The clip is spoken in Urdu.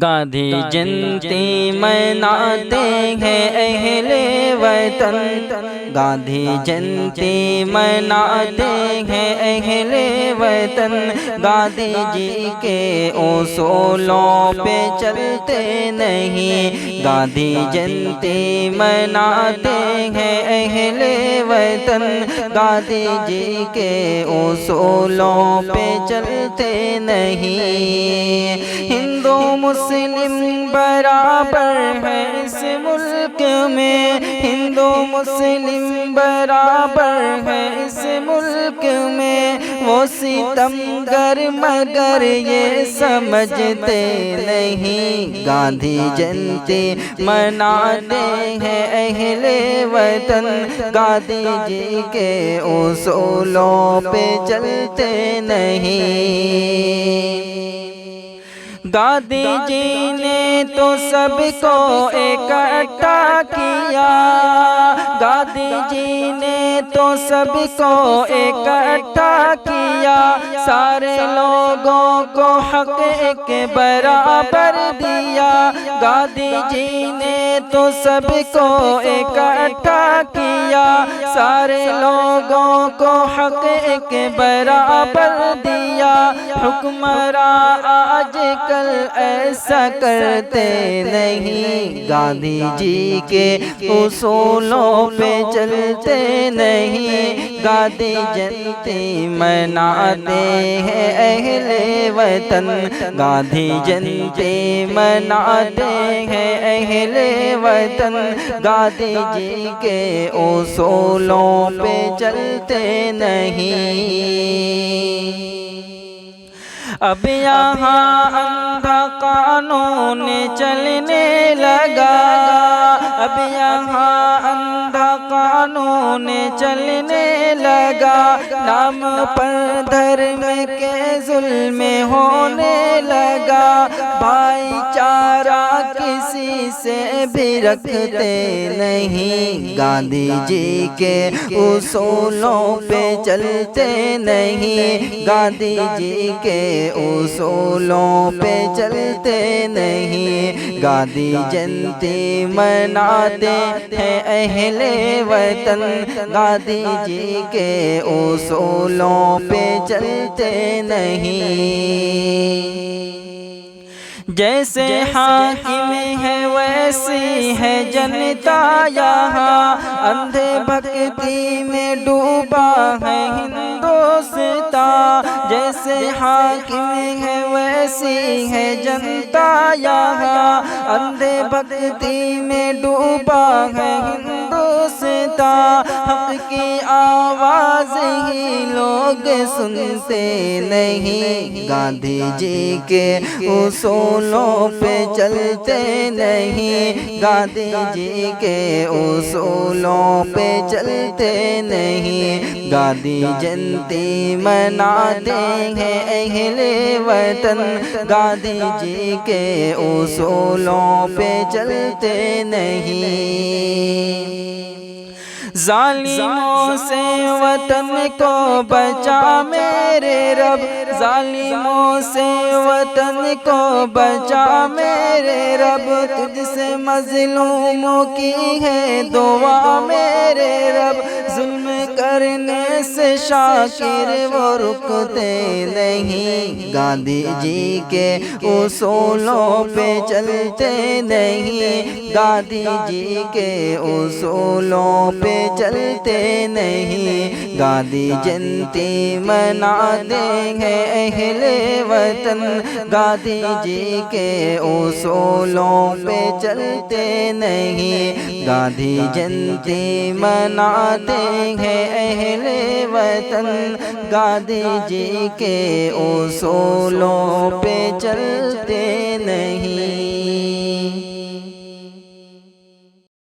گاندھی جینتی مناتے ہیں اہل وطن، گاندھی جینتی مناتے ہیں اہل وطن، گاندھی جی کے اصولوں پہ چلتے نہیں، گاندھی جینتی مناتے ہیں اہل وطن، گاندھی جی کے اصولوں پہ چلتے نہیں۔ ہندو مسلم برابر ہے اس ملک میں، ہندو مسلم برابر ہے اس ملک میں، وہ ستمگر مگر یہ سمجھتے نہیں، گاندھی جینتی مناتے ہیں اہل وطن، گاندھی جی کے اصولوں پہ چلتے نہیں۔ گاندھی جی نے تو سب کو اکٹھا کیا، گاندھی جی نے تو سب کو اکٹھا کیا، سارے لوگوں کو حق ایک برابر دیا، گاندھی جی نے تو سب کو اکٹھا کیا، سارے لوگوں کو حق ایک برابر دیا، حکمراں آج کل ایسا کرتے نہیں، گاندھی جی کے اصولوں پہ چلتے نہیں، گاندھی جینتی مناتے ہیں اہل وطن، گاندھی جینتی مناتے ہیں اہل وطن، گاندھی جی کے اصولوں پہ چلتے نہیں۔ اب یہاں اندھا قانون چلنے لگا، اب یہاں اندھا قانون چلنے لگا، نام پر دھرم کے ظلم ہونے لگا، بھائی چارہ کسی سے بھی رکھتے نہیں، گاندھی جی کے اصولوں پہ چلتے نہیں، گاندھی جی کے اصولوں پہ چلتے نہیں، گاندھی جینتی مناتے ہیں اہل وطن، گاندھی جی کے اصولوں پہ چلتے نہیں۔ جیسے حاکم ہے ویسی ہے جنتا یہاں، اندھے بھکتی میں ڈوبا ہے ہندوستان، جیسے حاکم ہے ویسی ہے جنتا یہاں، اندھے بھکتی میں ڈوبا ہے ہندوستان، حق کی آواز ہی لوگ سنتے نہیں، گاندھی جی کے اصولوں پہ چلتے نہیں، گاندھی جی کے اصولوں پہ چلتے نہیں، گاندھی جینتی مناتے ہیں اہل وطن، گاندھی جی کے اصولوں پہ چلتے نہیں۔ ظالموں سے وطن کو بچا میرے رب، ظالموں سے وطن کو بچا میرے رب، تجھ سے مظلوموں کی ہے دعا میرے رب، ظلم کرنے سے شاکر وہ رکتے نہیں، گاندھی جی کے اصولوں پہ چلتے نہیں، گاندھی جی کے اصولوں پہ چلتے نہیں، گاندھی جینتی مناتے ہیں اہل وطن، گاندھی جی کے اصولوں پہ چلتے نہیں، گاندھی جینتی مناتے ہیں اہل وطن، گاندھی جی کے اصولوں پہ چلتے نہیں۔